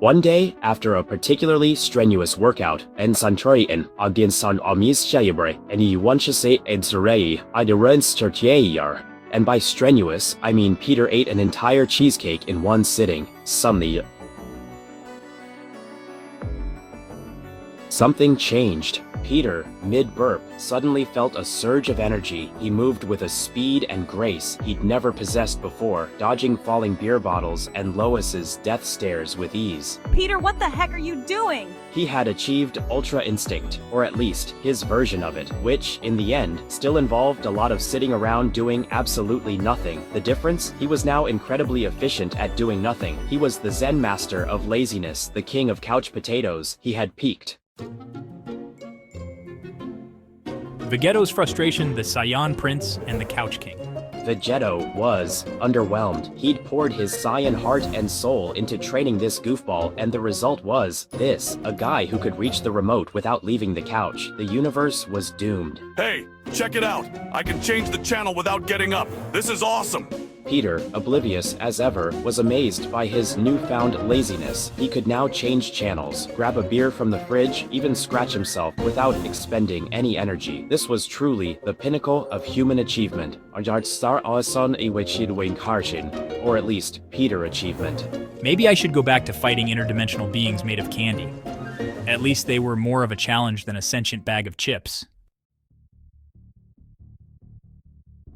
One day, after a particularly strenuous workout, en santroien agin san amis celebre, and he wanchase en serei iderens tertiayer. And by strenuous, I mean Peter ate an entire cheesecake in one sitting. Something changed. Peter, mid-burp, suddenly felt a surge of energy. He moved with a speed and grace he'd never possessed before, dodging falling beer bottles and Lois's death stares with ease. Peter, what the heck are you doing? He had achieved Ultra Instinct, or at least his version of it, which, in the end, still involved a lot of sitting around doing absolutely nothing. The difference? He was now incredibly efficient at doing nothing. He was the Zen master of laziness, the king of couch potatoes. He had peaked. Vegetto's frustration, the Saiyan Prince, and the Couch King. Vegetto was underwhelmed. He'd poured his Saiyan heart and soul into training this goofball, and the result was this: a guy who could reach the remote without leaving the couch. The universe was doomed. Hey, check it out. I can change the channel without getting up. This is awesome. Peter, oblivious as ever, was amazed by his newfound laziness. He could now change channels, grab a beer from the fridge, even scratch himself without expending any energy. This was truly the pinnacle of human achievement. Or at least, Peter achievement. Maybe I should go back to fighting interdimensional beings made of candy. At least they were more of a challenge than a sentient bag of chips.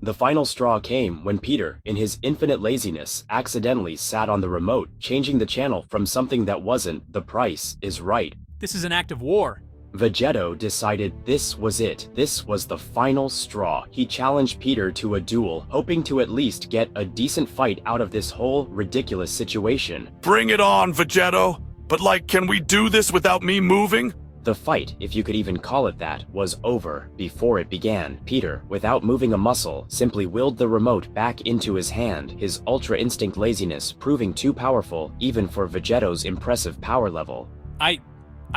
The final straw came when Peter, in his infinite laziness, accidentally sat on the remote, changing the channel from something that wasn't. The price is right. This is an act of war. Vegetto decided this was it. This was the final straw. He challenged Peter to a duel, hoping to at least get a decent fight out of this whole ridiculous situation. Bring it on, Vegetto. But can we do this without me moving? The fight, if you could even call it that, was over before it began. Peter, without moving a muscle, simply willed the remote back into his hand, his Ultra Instinct laziness proving too powerful even for Vegetto's impressive power level. I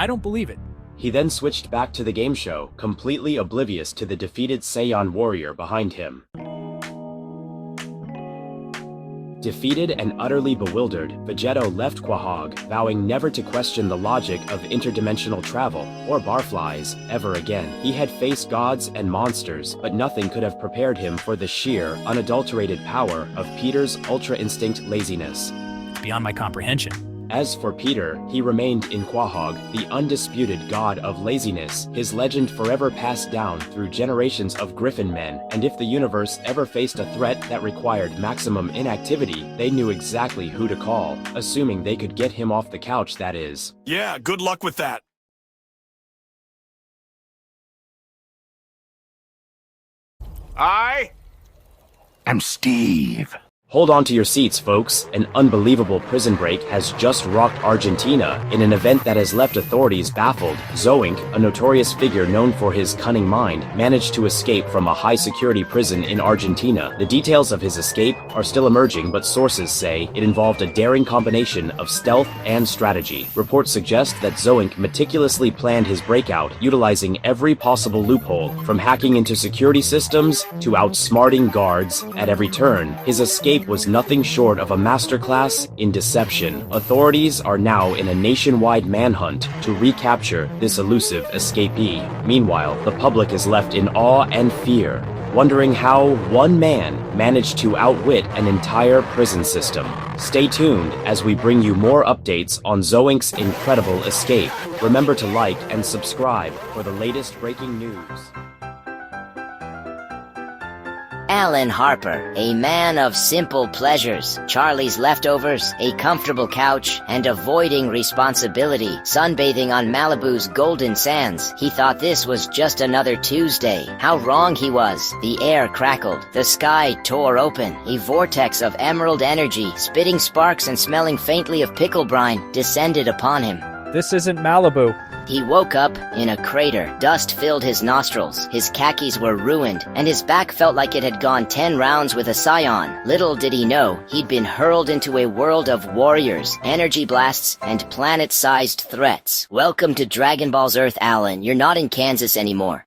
don't believe it. He then switched back to the game show, completely oblivious to the defeated Saiyan warrior behind him. Defeated and utterly bewildered, Vegetto left Quahog, vowing never to question the logic of interdimensional travel, or barflies, ever again. He had faced gods and monsters, but nothing could have prepared him for the sheer, unadulterated power of Peter's Ultra Instinct laziness. It's beyond my comprehension. As for Peter, he remained in Quahog, the undisputed god of laziness, his legend forever passed down through generations of Griffin men, and if the universe ever faced a threat that required maximum inactivity, they knew exactly who to call, assuming they could get him off the couch, that is. Yeah, good luck with that. I am Steve. Hold on to your seats, folks. An unbelievable prison break has just rocked Argentina in an event that has left authorities baffled. Zoink, a notorious figure known for his cunning mind, managed to escape from a high-security prison in Argentina. The details of his escape are still emerging, but sources say it involved a daring combination of stealth and strategy. Reports suggest that Zoink meticulously planned his breakout, utilizing every possible loophole, from hacking into security systems to outsmarting guards at every turn. His escape was nothing short of a masterclass in deception. Authorities are now in a nationwide manhunt to recapture this elusive escapee. Meanwhile, the public is left in awe and fear, wondering how one man managed to outwit an entire prison system. Stay tuned as we bring you more updates on Zoink's incredible escape. Remember to like and subscribe for the latest breaking news. Alan Harper, a man of simple pleasures, Charlie's leftovers, a comfortable couch, and avoiding responsibility, sunbathing on Malibu's golden sands. He thought this was just another Tuesday. How wrong he was. The air crackled. The sky tore open. A vortex of emerald energy, spitting sparks and smelling faintly of pickle brine, descended upon him. This isn't Malibu. He woke up in a crater. Dust filled his nostrils. His khakis were ruined, and his back felt like it had gone 10 rounds with a scion. Little did he know, he'd been hurled into a world of warriors, energy blasts, and planet-sized threats. Welcome to Dragon Ball's Earth, Alan. You're not in Kansas anymore.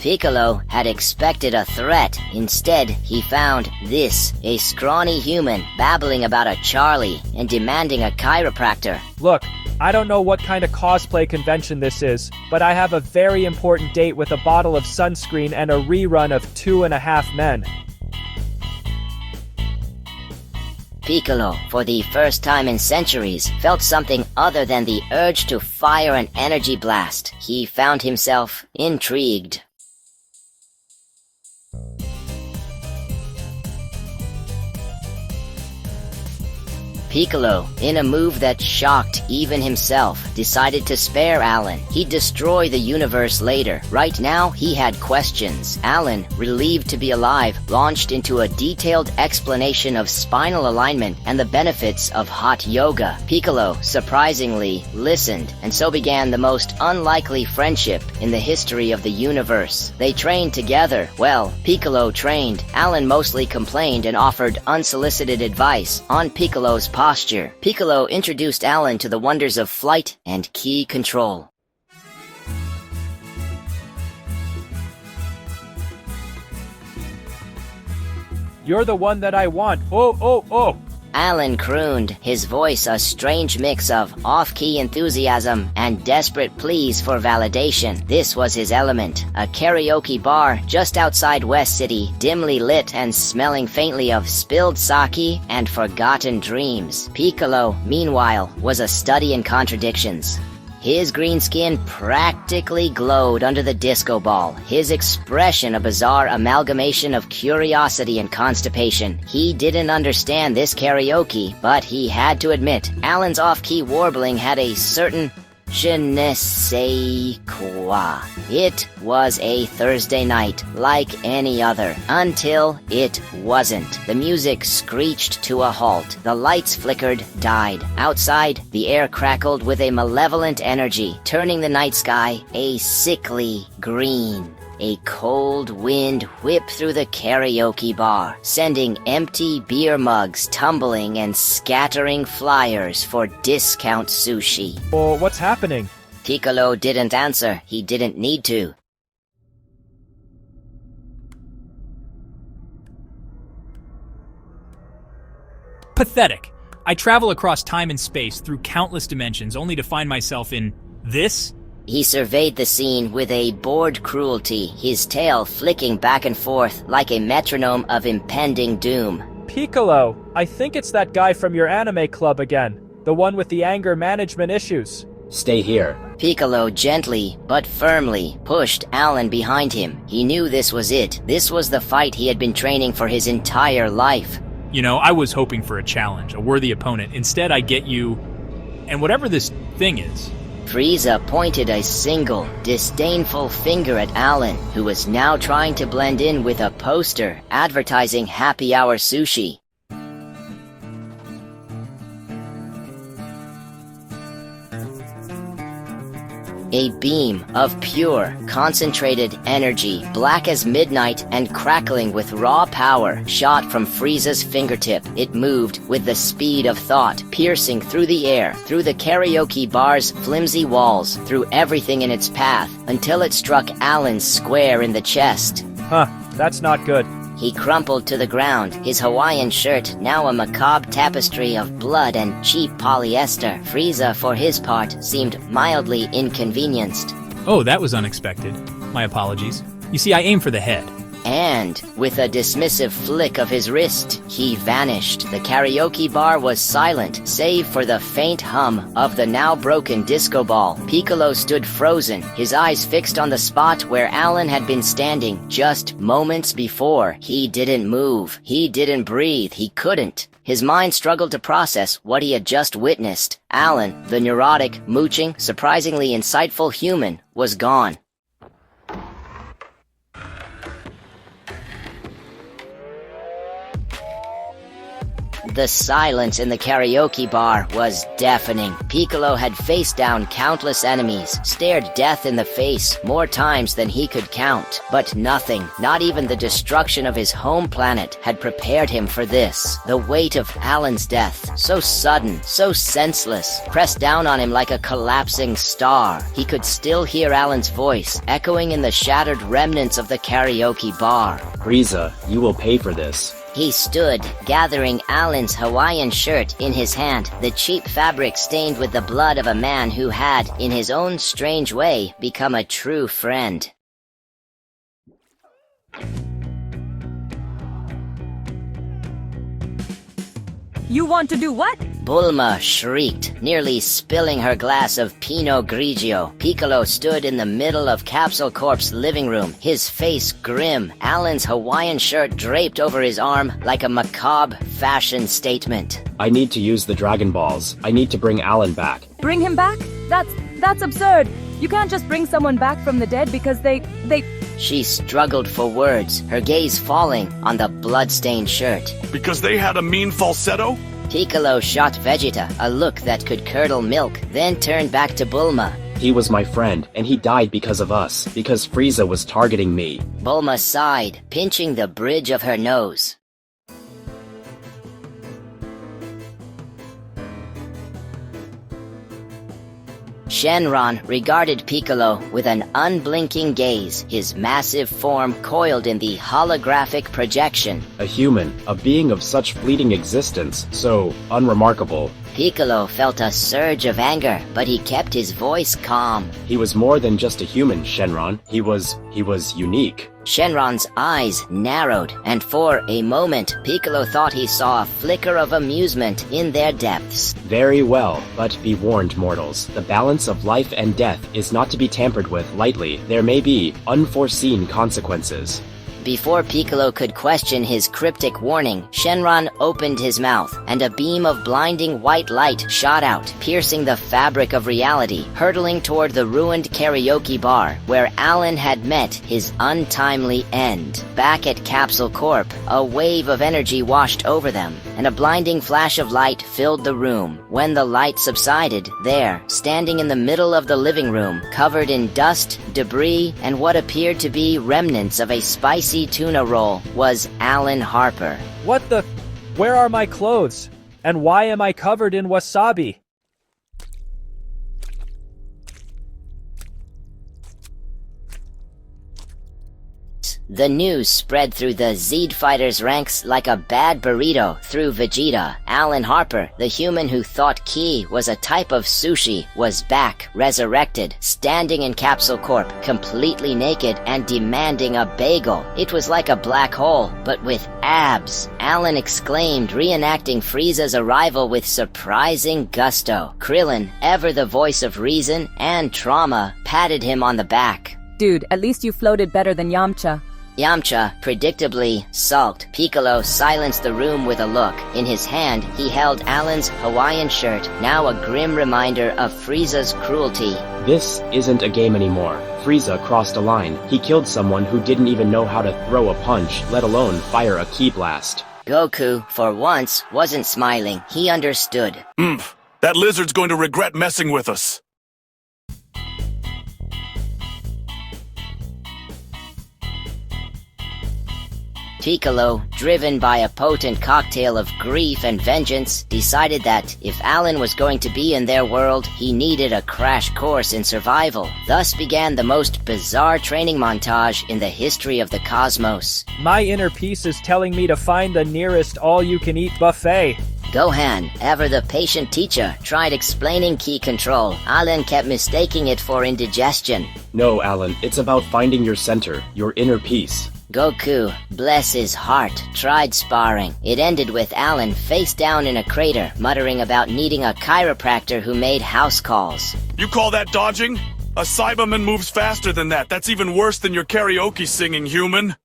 Piccolo had expected a threat. Instead, he found this, a scrawny human babbling about a Charlie and demanding a chiropractor. Look, I don't know what kind of cosplay convention this is, but I have a very important date with a bottle of sunscreen and a rerun of 2.5 Men. Piccolo, for the first time in centuries, felt something other than the urge to fire an energy blast. He found himself intrigued. Piccolo, in a move that shocked even himself, decided to spare Alan. He'd destroy the universe later. Right now, he had questions. Alan, relieved to be alive, launched into a detailed explanation of spinal alignment and the benefits of hot yoga. Piccolo, surprisingly, listened, and so began the most unlikely friendship in the history of the universe. They trained together. Well, Piccolo trained. Alan mostly complained and offered unsolicited advice on Piccolo's posture. Piccolo introduced Alan to the wonders of flight and key control. You're the one that I want. Oh. Alan crooned, his voice a strange mix of off-key enthusiasm and desperate pleas for validation. This was his element, a karaoke bar just outside West City, dimly lit and smelling faintly of spilled sake and forgotten dreams. Piccolo, meanwhile, was a study in contradictions. His green skin practically glowed under the disco ball, his expression a bizarre amalgamation of curiosity and constipation. He didn't understand this karaoke, but he had to admit, Alan's off-key warbling had a certain je ne sais quoi. It was a Thursday night, like any other, until it wasn't. The music screeched to a halt. The lights flickered, died. Outside, the air crackled with a malevolent energy, turning the night sky a sickly green. A cold wind whipped through the karaoke bar, sending empty beer mugs tumbling and scattering flyers for discount sushi. Oh, what's happening? Piccolo didn't answer. He didn't need to. Pathetic. I travel across time and space through countless dimensions only to find myself in this? He surveyed the scene with a bored cruelty, his tail flicking back and forth like a metronome of impending doom. Piccolo, I think it's that guy from your anime club again. The one with the anger management issues. Stay here. Piccolo gently, but firmly, pushed Alan behind him. He knew this was it. This was the fight he had been training for his entire life. You know, I was hoping for a challenge, a worthy opponent. Instead, I get you... and whatever this thing is. Frieza pointed a single, disdainful finger at Alan, who was now trying to blend in with a poster advertising happy hour sushi. A beam of pure, concentrated energy, black as midnight and crackling with raw power, shot from Frieza's fingertip. It moved with the speed of thought, piercing through the air, through the karaoke bar's flimsy walls, through everything in its path, until it struck Alan square in the chest. Huh, that's not good. He crumpled to the ground, his Hawaiian shirt now a macabre tapestry of blood and cheap polyester. Frieza, for his part, seemed mildly inconvenienced. Oh, that was unexpected. My apologies. You see, I aim for the head. And, with a dismissive flick of his wrist, he vanished. The karaoke bar was silent, save for the faint hum of the now broken disco ball. Piccolo stood frozen, his eyes fixed on the spot where Alan had been standing just moments before. He didn't move. He didn't breathe. He couldn't. His mind struggled to process what he had just witnessed. Alan, the neurotic, mooching, surprisingly insightful human, was gone. The silence in the karaoke bar was deafening. Piccolo had faced down countless enemies, stared death in the face more times than he could count. But nothing, not even the destruction of his home planet, had prepared him for this. The weight of Alan's death, so sudden, so senseless, pressed down on him like a collapsing star. He could still hear Alan's voice, echoing in the shattered remnants of the karaoke bar. Frieza, you will pay for this. He stood, gathering Alan's Hawaiian shirt in his hand, the cheap fabric stained with the blood of a man who had, in his own strange way, become a true friend. You want to do what? Bulma shrieked, nearly spilling her glass of Pinot Grigio. Piccolo stood in the middle of Capsule Corp's living room, his face grim, Alan's Hawaiian shirt draped over his arm like a macabre fashion statement. I need to use the Dragon Balls. I need to bring Alan back. Bring him back? That's absurd. You can't just bring someone back from the dead because they... She struggled for words, her gaze falling on the blood-stained shirt. Because they had a mean falsetto? Piccolo shot Vegeta a look that could curdle milk, then turned back to Bulma. He was my friend, and he died because of us, because Frieza was targeting me. Bulma sighed, pinching the bridge of her nose. Shenron regarded Piccolo with an unblinking gaze, his massive form coiled in the holographic projection. A human, a being of such fleeting existence, so unremarkable. Piccolo felt a surge of anger, but he kept his voice calm. He was more than just a human, Shenron. He was unique. Shenron's eyes narrowed, and for a moment, Piccolo thought he saw a flicker of amusement in their depths. Very well, but be warned, mortals. The balance of life and death is not to be tampered with lightly. There may be unforeseen consequences. Before Piccolo could question his cryptic warning, Shenron opened his mouth, and a beam of blinding white light shot out, piercing the fabric of reality, hurtling toward the ruined karaoke bar, where Alan had met his untimely end. Back at Capsule Corp, a wave of energy washed over them, and a blinding flash of light filled the room. When the light subsided, there, standing in the middle of the living room, covered in dust, debris, and what appeared to be remnants of a spicy tuna roll, was Alan Harper. What the... Where are my clothes? And why am I covered in wasabi? The news spread through the Zed fighters' ranks like a bad burrito through Vegeta. Alan Harper, the human who thought Ki was a type of sushi, was back, resurrected, standing in Capsule Corp, completely naked and demanding a bagel. It was like a black hole, but with abs. Alan exclaimed, reenacting Frieza's arrival with surprising gusto. Krillin, ever the voice of reason and trauma, patted him on the back. Dude, at least you floated better than Yamcha. Yamcha predictably sulked. Piccolo silenced the room with a look. In his hand, he held Alan's Hawaiian shirt, now a grim reminder of Frieza's cruelty. This isn't a game anymore. Frieza crossed a line. He killed someone who didn't even know how to throw a punch, let alone fire a ki blast. Goku, for once, wasn't smiling. He understood. That lizard's going to regret messing with us. Piccolo, driven by a potent cocktail of grief and vengeance, decided that if Alan was going to be in their world, he needed a crash course in survival. Thus began the most bizarre training montage in the history of the cosmos. My inner peace is telling me to find the nearest all-you-can-eat buffet. Gohan, ever the patient teacher, tried explaining ki control. Alan kept mistaking it for indigestion. No, Alan, it's about finding your center, your inner peace. Goku, bless his heart, tried sparring. It ended with Alan face down in a crater, muttering about needing a chiropractor who made house calls. You call that dodging? A Cyberman moves faster than that. That's even worse than your karaoke singing, human.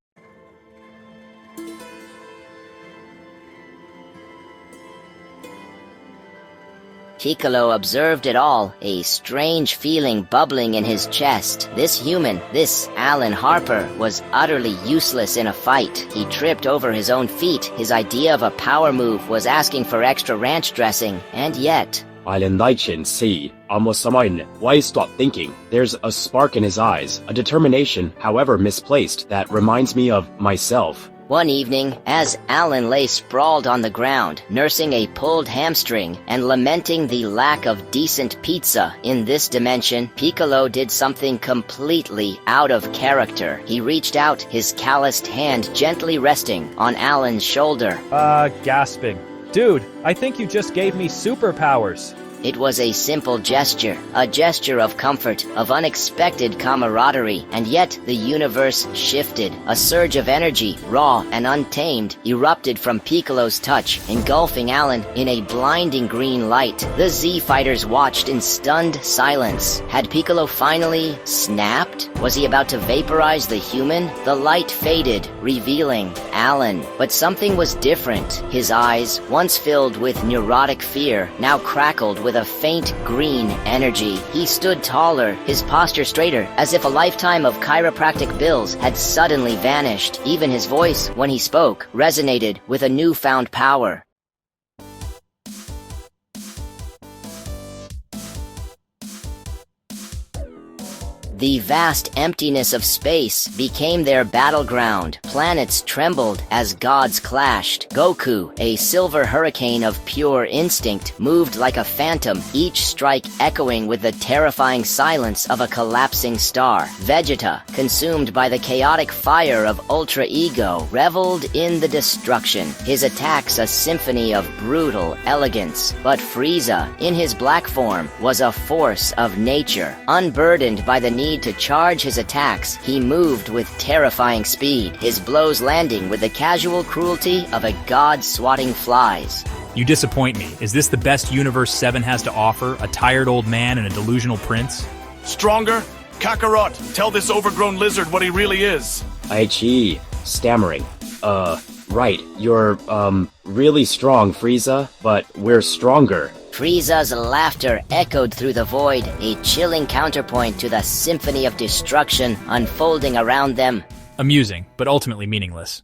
Piccolo observed it all, a strange feeling bubbling in his chest. This human, this Alan Harper, was utterly useless in a fight. He tripped over his own feet. His idea of a power move was asking for extra ranch dressing, and yet... Island Daichin see, Amosamain, why stop thinking? There's a spark in his eyes, a determination, however misplaced, that reminds me of myself. One evening, as Alan lay sprawled on the ground, nursing a pulled hamstring and lamenting the lack of decent pizza in this dimension, Piccolo did something completely out of character. He reached out, his calloused hand gently resting on Alan's shoulder. Gasping. Dude, I think you just gave me superpowers. It was a simple gesture, a gesture of comfort, of unexpected camaraderie, and yet the universe shifted. A surge of energy, raw and untamed, erupted from Piccolo's touch, engulfing Alan in a blinding green light. The Z-fighters watched in stunned silence. Had Piccolo finally snapped? Was he about to vaporize the human? The light faded, revealing Alan. But something was different. His eyes, once filled with neurotic fear, now crackled with a faint green energy. He stood taller, his posture straighter, as if a lifetime of chiropractic bills had suddenly vanished. Even his voice, when he spoke, resonated with a newfound power. The vast emptiness of space became their battleground. Planets trembled as gods clashed. Goku, a silver hurricane of pure instinct, moved like a phantom, each strike echoing with the terrifying silence of a collapsing star. Vegeta, consumed by the chaotic fire of Ultra Ego, reveled in the destruction, his attacks a symphony of brutal elegance. But Frieza, in his black form, was a force of nature. Unburdened by the need to charge his attacks, he moved with terrifying speed, his blows landing with the casual cruelty of a god swatting flies. You disappoint me. Is this the best Universe 7 has to offer? A tired old man and a delusional prince? Stronger? Kakarot, tell this overgrown lizard what he really is. Aichi, stammering. Right, you're, really strong, Frieza, but we're stronger. Frieza's laughter echoed through the void, a chilling counterpoint to the symphony of destruction unfolding around them. Amusing, but ultimately meaningless.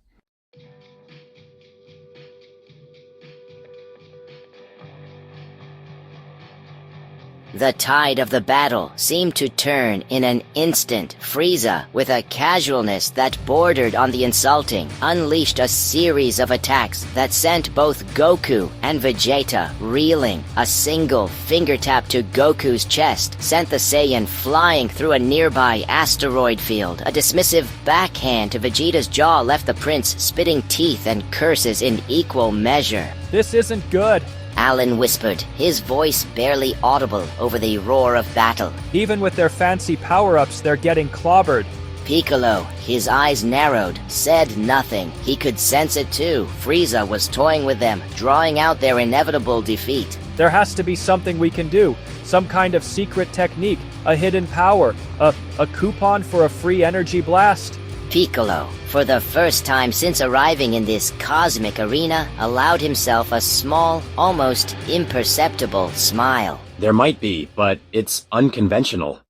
The tide of the battle seemed to turn in an instant. Frieza, with a casualness that bordered on the insulting, unleashed a series of attacks that sent both Goku and Vegeta reeling. A single finger tap to Goku's chest sent the Saiyan flying through a nearby asteroid field. A dismissive backhand to Vegeta's jaw left the prince spitting teeth and curses in equal measure. This isn't good. Alan whispered, his voice barely audible over the roar of battle. Even with their fancy power-ups, they're getting clobbered. Piccolo, his eyes narrowed, said nothing. He could sense it too. Frieza was toying with them, drawing out their inevitable defeat. There has to be something we can do. Some kind of secret technique, a hidden power, a coupon for a free energy blast. Piccolo, for the first time since arriving in this cosmic arena, allowed himself a small, almost imperceptible smile. There might be, but it's unconventional.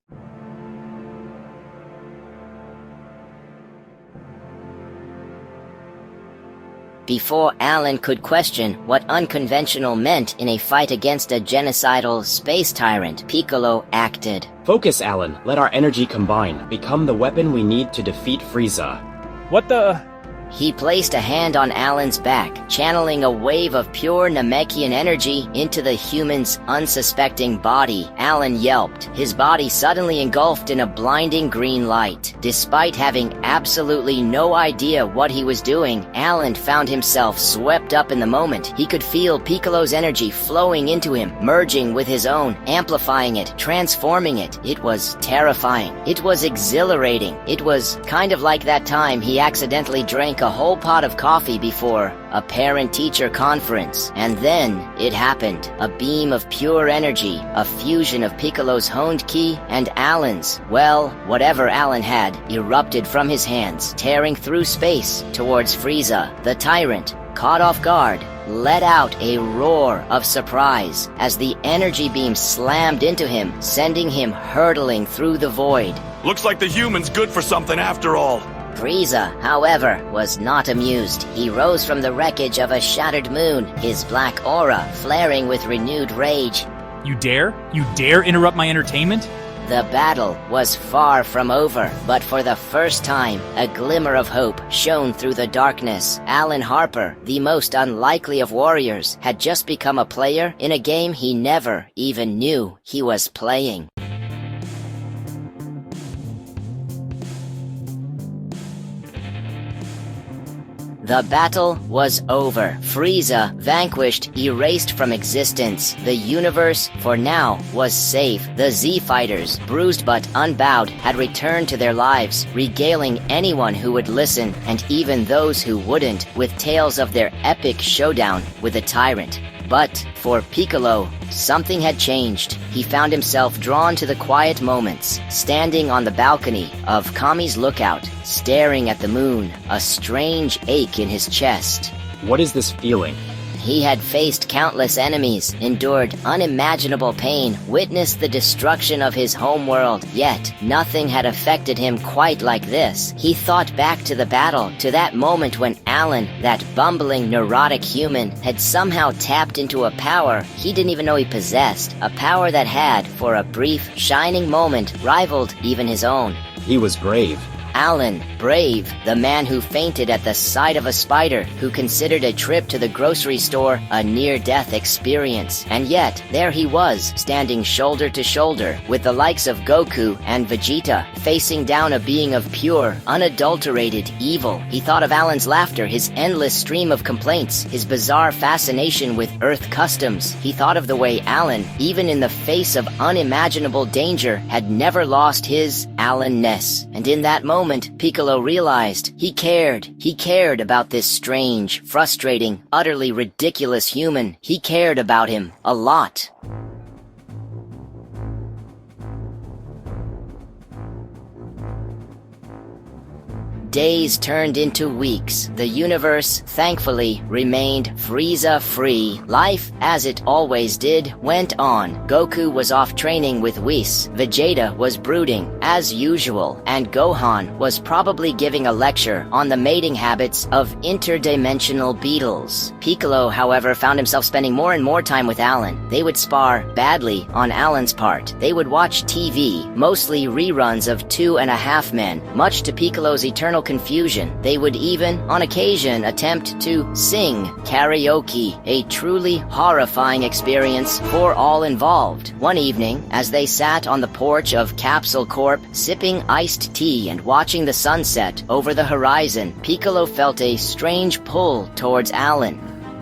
Before Alan could question what unconventional meant in a fight against a genocidal space tyrant, Piccolo acted. Focus, Alan. Let our energy combine. Become the weapon we need to defeat Frieza. What the... He placed a hand on Alan's back, channeling a wave of pure Namekian energy into the human's unsuspecting body. Alan yelped, his body suddenly engulfed in a blinding green light. Despite having absolutely no idea what he was doing, Alan found himself swept up in the moment. He could feel Piccolo's energy flowing into him, merging with his own, amplifying it, transforming it. It was terrifying. It was exhilarating. It was kind of like that time he accidentally drank a whole pot of coffee before a parent-teacher conference. And then it happened. A beam of pure energy, a fusion of Piccolo's honed ki and Alan's, well, whatever Alan had, erupted from his hands, tearing through space towards Frieza. The tyrant, caught off guard, let out a roar of surprise as the energy beam slammed into him, sending him hurtling through the void. Looks like the human's good for something after all. Frieza, however, was not amused. He rose from the wreckage of a shattered moon, his black aura flaring with renewed rage. You dare? You dare interrupt my entertainment? The battle was far from over, but for the first time, a glimmer of hope shone through the darkness. Alan Harper, the most unlikely of warriors, had just become a player in a game he never even knew he was playing. The battle was over. Frieza, vanquished, erased from existence. The universe, for now, was safe. The Z-Fighters, bruised but unbowed, had returned to their lives, regaling anyone who would listen, and even those who wouldn't, with tales of their epic showdown with the Tyrant. But for Piccolo, something had changed. He found himself drawn to the quiet moments, standing on the balcony of Kami's lookout, staring at the moon, a strange ache in his chest. What is this feeling? He had faced countless enemies, endured unimaginable pain, witnessed the destruction of his homeworld, yet nothing had affected him quite like this. He thought back to the battle, to that moment when Alan, that bumbling, neurotic human, had somehow tapped into a power he didn't even know he possessed, a power that had, for a brief, shining moment, rivaled even his own. He was brave. Alan, brave, the man who fainted at the sight of a spider, who considered a trip to the grocery store a near-death experience. And yet, there he was, standing shoulder to shoulder, with the likes of Goku and Vegeta, facing down a being of pure, unadulterated evil. He thought of Alan's laughter, his endless stream of complaints, his bizarre fascination with Earth customs. He thought of the way Alan, even in the face of unimaginable danger, had never lost his Alan-ness. And in that moment, Piccolo realized he cared. He cared about this strange, frustrating, utterly ridiculous human. He cared about him a lot. Days turned into weeks. The universe, thankfully, remained Frieza-free. Life, as it always did, went on. Goku was off training with Whis. Vegeta was brooding, as usual. And Gohan was probably giving a lecture on the mating habits of interdimensional beetles. Piccolo, however, found himself spending more and more time with Alan. They would spar, badly, on Alan's part. They would watch TV, mostly reruns of 2.5 Men, much to Piccolo's eternal confusion. They would even, on occasion, attempt to sing karaoke, a truly horrifying experience for all involved. One evening, as they sat on the porch of Capsule Corp, sipping iced tea and watching the sunset over the horizon, Piccolo felt a strange pull towards Alan.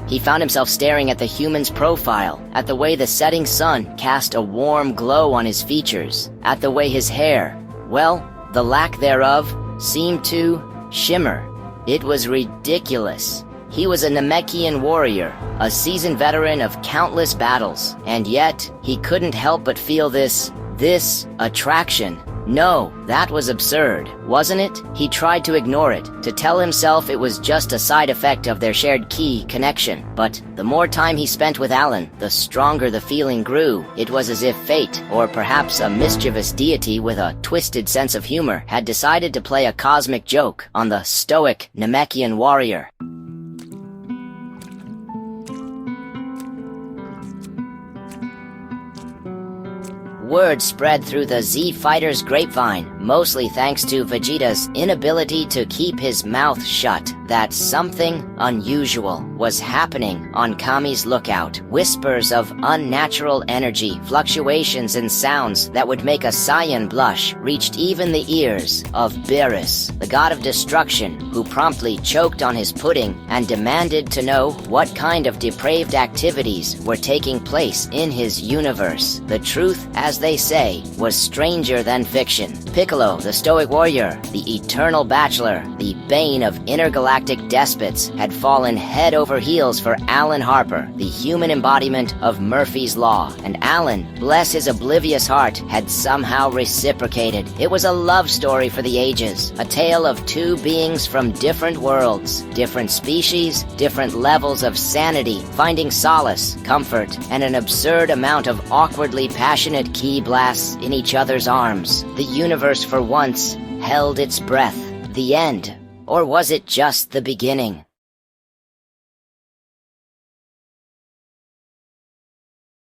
He found himself staring at the human's profile, at the way the setting sun cast a warm glow on his features, at the way his hair, well, the lack thereof, seemed to shimmer. It was ridiculous. He was a Namekian warrior, a seasoned veteran of countless battles, and yet he couldn't help but feel this attraction. No, that was absurd, wasn't it? He tried to ignore it, to tell himself it was just a side effect of their shared ki connection. But the more time he spent with Alan, the stronger the feeling grew. It was as if fate, or perhaps a mischievous deity with a twisted sense of humor, had decided to play a cosmic joke on the stoic Namekian warrior. Word spread through the Z-Fighters' grapevine, mostly thanks to Vegeta's inability to keep his mouth shut, that something unusual was happening on Kami's lookout. Whispers of unnatural energy, fluctuations in sounds that would make a Saiyan blush, reached even the ears of Beerus, the god of destruction, who promptly choked on his pudding and demanded to know what kind of depraved activities were taking place in his universe. The truth, as they say, was stranger than fiction. Piccolo, the stoic warrior, the eternal bachelor, the bane of intergalactic galactic despots had fallen head over heels for Alan Harper, the human embodiment of Murphy's Law. And Alan, bless his oblivious heart, had somehow reciprocated. It was a love story for the ages, a tale of two beings from different worlds, different species, different levels of sanity, finding solace, comfort, and an absurd amount of awkwardly passionate key blasts in each other's arms. The universe for once held its breath. The end. Or was it just the beginning?